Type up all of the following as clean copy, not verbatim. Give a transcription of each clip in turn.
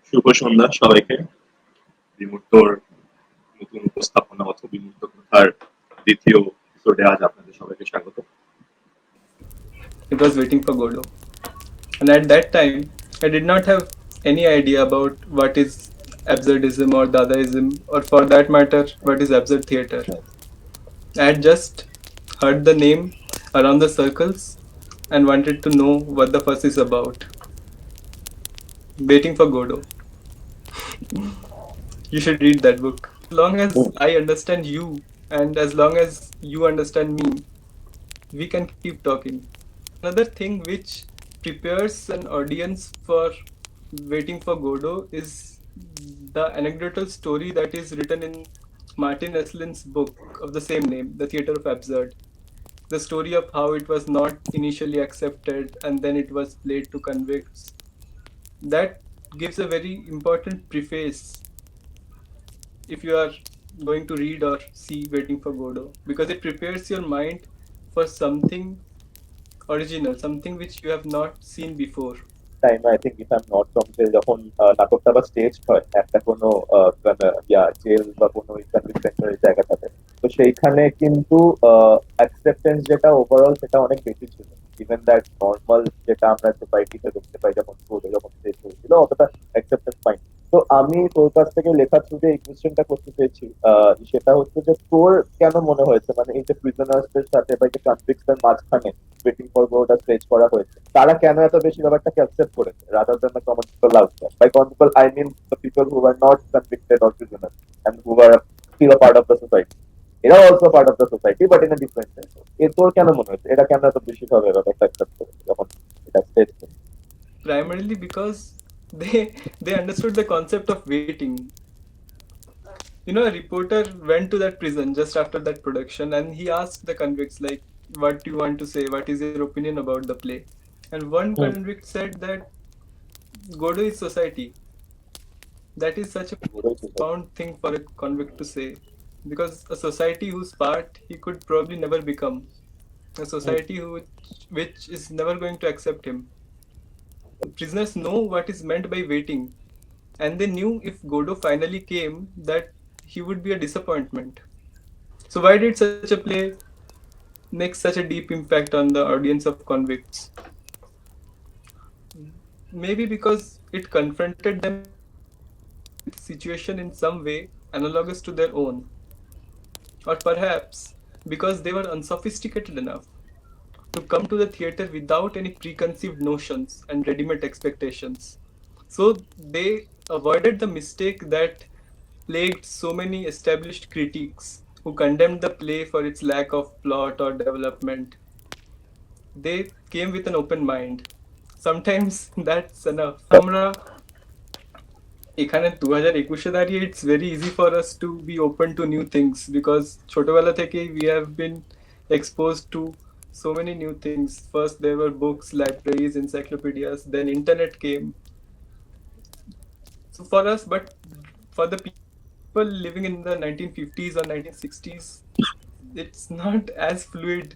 শুভ সন্ধ্যা সবাইকে। বিমূর্তর নতুন উপস্থাপনা অথবা বিমূর্ত কথার দ্বিতীয় এপিসোডে আজ আপনাদের সবাইকে স্বাগত। It was waiting for Godot. And at that time, I did not have any idea about what is absurdism or Dadaism, or for that matter, what is absurd theater. I had just heard the name around the circles and wanted to know what the fuss is about. Waiting for Godot. You should read that book. As long as I understand you and as long as you understand me, we can keep talking. Another thing which prepares an audience for waiting for Godot is the anecdotal story that is written in Martin Eslin's book of the same name, The Theatre of Absurd. The story of how it was not initially accepted and then it was played to convicts. That gives a very important preface if you are going to read or see Waiting for Godot, because it prepares your mind for something original, something which you have not seen before. Time I think if I am not wrong যে যখন নাটকটা বা stage হয় একটা কোনো jail বা কোনো convict সেন্টারের জায়গাটাতে, তো সেইখানে কিন্তু অ্যাকসেপ্টেন্স যেটা ওভারঅল সেটা অনেক বেশি ছিল। ইভেন দ্যাট নর্মাল যেটা আমরা সোসাইটিতে দেখতে পাই, যেমন স্কুলে যখন স্টেজ হয়েছিল অতটা অ্যাকসেপ্টেন্স পাইনি। তো আমি তোর কাছ থেকে লেখার থ্রুতে এই কোয়েশ্চেনটা করতে চেয়েছি, সেটা হচ্ছে যে তোর কেন মনে হয়েছে মানে এই যে প্রিজনার্সদের সাথে বা এই যে কনভিক্টসদের মাঝখানে ওয়েটিং ফর গোটা স্টেজ করা হয়েছে, তারা কেন এত বেশি ব্যাপারটাকে অ্যাকসেপ্ট করেছে rather than the common people outside? By common people I mean the people who are not convicted or prisoner and who are still a part of the society. এরাও also part of the society but in a different sense. এর তোর কেন মনে হচ্ছে এটা কেন এত বেশি ভাবে ব্যাপারটা অ্যাকসেপ্ট করেছে যখন এটা stage? Primarily because they understood the concept of waiting. A reporter went to that prison just after that production and he asked the convicts, like, what do you want to say? What is your opinion about the play? And one convict said that Godo is society. That is such a profound thing for a convict to say, because a society whose part he could probably never become, a society which is never going to accept him. Prisoners know what is meant by waiting, and they knew if Godo finally came that he would be a disappointment. So why did such a play make such a deep impact on the audience of convicts? Maybe because it confronted them with situation in some way analogous to their own, or perhaps because they were unsophisticated enough to come to the theater without any preconceived notions and ready-made expectations. So they avoided the mistake that plagued so many established critics who condemned the play for its lack of plot or development. They came with an open mind. Sometimes that's enough. আমরা এখানে 2021-এ দাঁড়িয়ে it's very easy for us to be open to new things because ছোটবেলা থেকেই we have been exposed to so many new things. First there were books, libraries, encyclopedias, then internet came. So for us, but for the people living in the 1950s or 1960s, it's not as fluid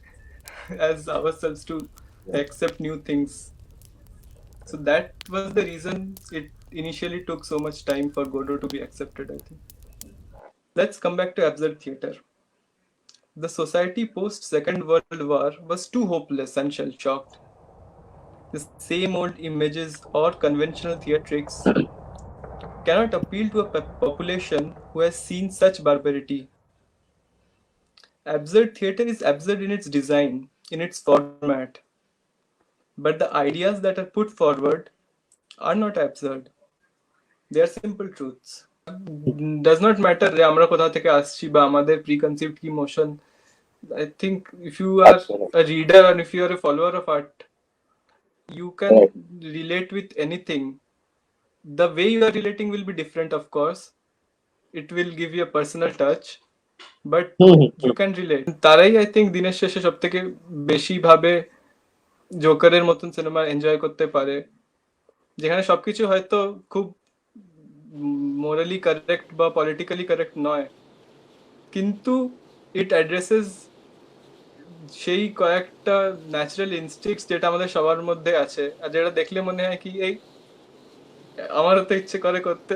as ourselves to accept new things. So that was the reason it initially took so much time for Godot to be accepted, I think. Let's come back to absurd theater. The society post Second World War was too hopeless and shell shocked. The same old images or conventional theatrics cannot appeal to a population who has seen such barbarity. Absurd theater is absurd in its design, in its format, but the ideas that are put forward are not absurd. They are simple truths. Does not matter যে আমরা কোথা থেকে আসছি বা আমাদের preconceived কি motion. I think if you are a reader and if you are a follower of art, you can relate with anything. The way you are relating will be different, of course. It will give you a personal touch, but you can relate. তারাই I think দিনের শেষে সব থেকে বেশি ভাবে জোকারের মতন cinema enjoy করতে পারে, যেখানে সবকিছু হয়তো খুব মোরালি কারেক্ট বা পলিটিক্যালি কারেক্ট নয়, কিন্তু ইট অ্যাড্রেসেস সেই কয়েকটা ন্যাচারাল ইনস্টিংক্টস যেটা আমাদের সবার মধ্যে আছে আর যেটা দেখলে মনে হয় কি এই আমারও তো ইচ্ছে করে করতে।